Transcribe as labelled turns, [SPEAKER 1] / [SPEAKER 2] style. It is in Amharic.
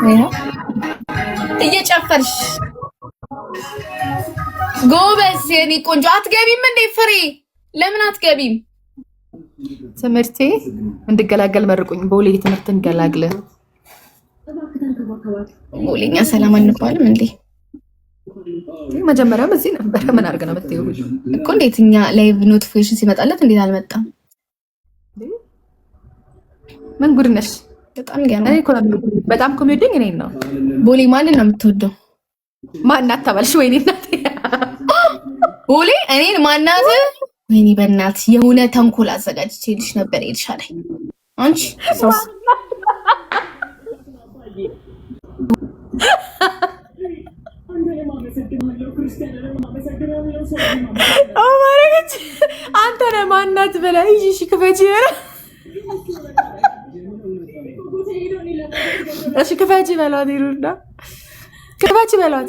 [SPEAKER 1] ይኸው እየጨፈርሽ ጎበዝ የኔ ቆንጆ። አትገቢም እንዴ ፍሬ? ለምን አትገቢም?
[SPEAKER 2] ትምህርቴ እንድገላገል መርቁኝ። ቦሌ ትምህርት እንገላግለ።
[SPEAKER 1] ቦሌኛ ሰላም አንባልም እንዴ?
[SPEAKER 2] መጀመሪያም እዚህ ነበር። ምን አድርገን ነው የምትይው
[SPEAKER 1] እኮ? እንዴት እኛ ላይቭ ኖቲፊኬሽን ሲመጣለት እንዴት አልመጣም?
[SPEAKER 2] ምን ጉድ ነሽ?
[SPEAKER 1] በጣም ገና
[SPEAKER 2] በጣም ኮሜዲኝ እኔ ነው።
[SPEAKER 1] ቦሌ ማንን ነው የምትወደው?
[SPEAKER 2] ማናት ተባልሽ? ወይኔ እናቴ
[SPEAKER 1] ቦሌ እኔን ማናት? ወይኔ በእናት የሆነ ተንኮል አዘጋጅቼልሽ ነበር ኤልሻዳይ። አንቺ ሶስ
[SPEAKER 2] አማረች አንተ ነህ ማናት በላይ እሺ ክፈቺ በላ እሺ ክፈቺ በሏት ይሩዳ ክፈቺ በሏት